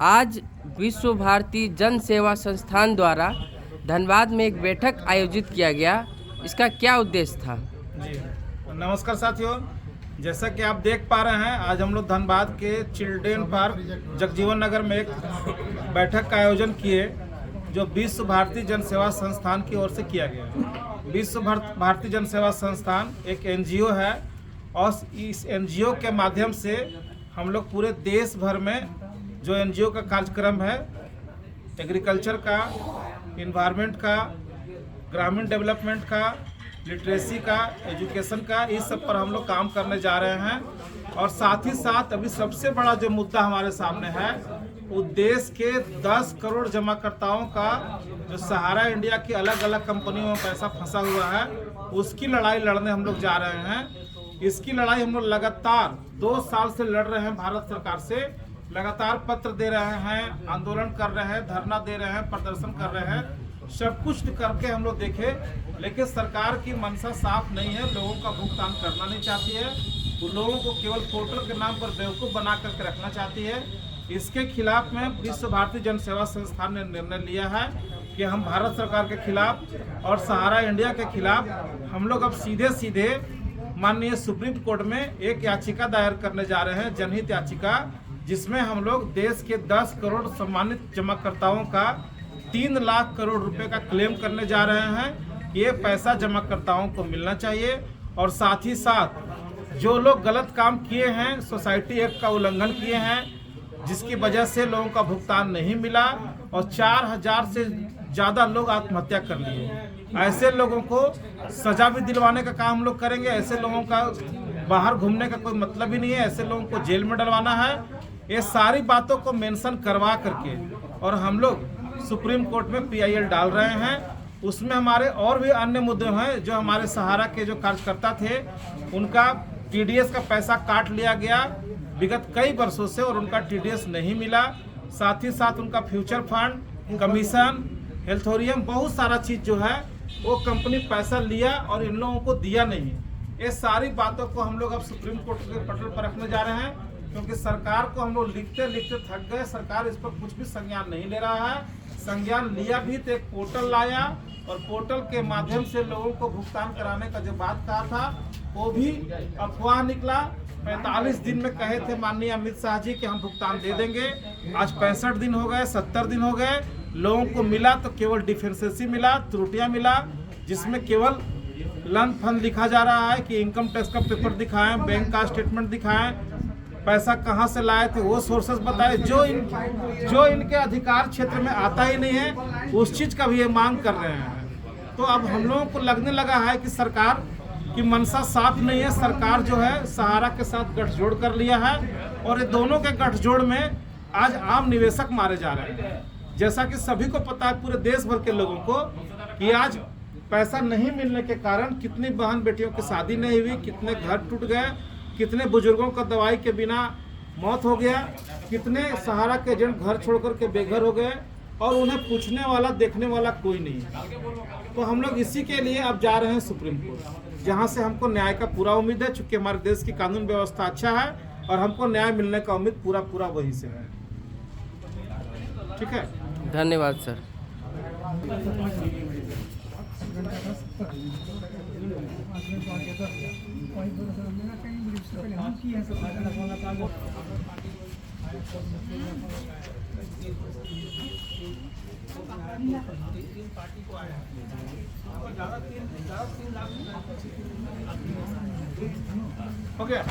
आज विश्व भारती जन सेवा संस्थान द्वारा धनबाद में एक बैठक आयोजित किया गया। इसका क्या उद्देश्य था? जी नमस्कार साथियों, जैसा कि आप देख पा रहे हैं, आज हम लोग धनबाद के चिल्ड्रेन पार्क जगजीवन नगर में एक बैठक का आयोजन किए जो विश्व भारती जन सेवा संस्थान की ओर से किया गया। विश्व भारती जन सेवा संस्थान एक एनजीओ है और इस एनजीओ के माध्यम से हम लोग पूरे देश भर में जो एनजीओ का कार्यक्रम है, एग्रीकल्चर का, इन्वायरमेंट का, ग्रामीण डेवलपमेंट का, लिटरेसी का, एजुकेशन का, इस सब पर हम लोग काम करने जा रहे हैं। और साथ ही साथ अभी सबसे बड़ा जो मुद्दा हमारे सामने है, वो देश के 10 करोड़ जमाकर्ताओं का जो सहारा इंडिया की अलग अलग कंपनियों में पैसा फंसा हुआ है, उसकी लड़ाई लड़ने हम लोग जा रहे हैं। इसकी लड़ाई हम लोग लगातार 2 साल से लड़ रहे हैं। भारत सरकार से लगातार पत्र दे रहे हैं, आंदोलन कर रहे हैं, धरना दे रहे हैं, प्रदर्शन कर रहे हैं, सब कुछ करके हम लोग देखे, लेकिन सरकार की मंशा साफ नहीं है। लोगों का भुगतान करना नहीं चाहती है, वो लोगों को केवल पोर्टल के नाम पर बेवकूफ़ बना करके रखना चाहती है। इसके खिलाफ में विश्व भारती जन सेवा संस्थान ने निर्णय लिया है कि हम भारत सरकार के खिलाफ और सहारा इंडिया के खिलाफ हम लोग अब सीधे सीधे माननीय सुप्रीम कोर्ट में एक याचिका दायर करने जा रहे हैं, जनहित याचिका, जिसमें हम लोग देश के 10 करोड़ सम्मानित जमाकर्ताओं का 3 लाख करोड़ रुपए का क्लेम करने जा रहे हैं। ये पैसा जमाकर्ताओं को मिलना चाहिए और साथ ही साथ जो लोग गलत काम किए हैं, सोसाइटी एक्ट का उल्लंघन किए हैं, जिसकी वजह से लोगों का भुगतान नहीं मिला और 4000 से ज़्यादा लोग आत्महत्या कर लिए, ऐसे लोगों को सजा भी दिलवाने का काम हम लोग करेंगे। ऐसे लोगों का बाहर घूमने का कोई मतलब ही नहीं है, ऐसे लोगों को जेल में डलवाना है। ये सारी बातों को मेंशन करवा करके और हम लोग सुप्रीम कोर्ट में पीआईएल डाल रहे हैं। उसमें हमारे और भी अन्य मुद्दे हैं। जो हमारे सहारा के जो कार्यकर्ता थे, उनका टीडीएस का पैसा काट लिया गया विगत कई वर्षों से और उनका टीडीएस नहीं मिला। साथ ही साथ उनका फ्यूचर फंड, कमीशन, हेल्थोरियम, बहुत सारा चीज़ जो है वो कंपनी पैसा लिया और इन लोगों को दिया नहीं। ये सारी बातों को हम लोग अब सुप्रीम कोर्ट के पटल पर रखने जा रहे हैं, क्योंकि सरकार को हम लोग लिखते लिखते थक गए। सरकार इस पर कुछ भी संज्ञान नहीं ले रहा है। संज्ञान लिया भी तो एक पोर्टल लाया और पोर्टल के माध्यम से लोगों को भुगतान कराने का जो बात कहा था, वो भी अफवाह निकला। 45 दिन में कहे थे माननीय अमित शाह जी कि हम भुगतान दे देंगे। आज 65 दिन हो गए, 70 दिन हो गए, लोगों को मिला तो केवल डिफेंसेसी मिला, त्रुटियां मिला, जिसमें केवल लन फंड लिखा जा रहा है कि इनकम टैक्स का पेपर दिखाएं, बैंक का स्टेटमेंट दिखाएं, पैसा कहां से लाए थे वो सोर्सेस बताए। जो इनके अधिकार क्षेत्र में आता ही नहीं है, उस चीज़ का भी ये मांग कर रहे हैं। तो अब हम लोगों को लगने लगा है कि सरकार की मंशा साफ नहीं है। सरकार जो है सहारा के साथ गठजोड़ कर लिया है और ये दोनों के गठजोड़ में आज आम निवेशक मारे जा रहे हैं। जैसा कि सभी को पता है, पूरे देश भर के लोगों को, कि आज पैसा नहीं मिलने के कारण कितनी बहन बेटियों की शादी नहीं हुई, कितने घर टूट गए, कितने बुजुर्गों का दवाई के बिना मौत हो गया, कितने सहारा के एजेंट घर छोड़ कर के बेघर हो गए और उन्हें पूछने वाला, देखने वाला कोई नहीं है। तो हम लोग इसी के लिए अब जा रहे हैं सुप्रीम कोर्ट, जहां से हमको न्याय का पूरा उम्मीद है। चूँकि हमारे देश की कानून व्यवस्था अच्छा है और हमको न्याय मिलने का उम्मीद पूरा वहीं से है। ठीक है, धन्यवाद सर। हो गया।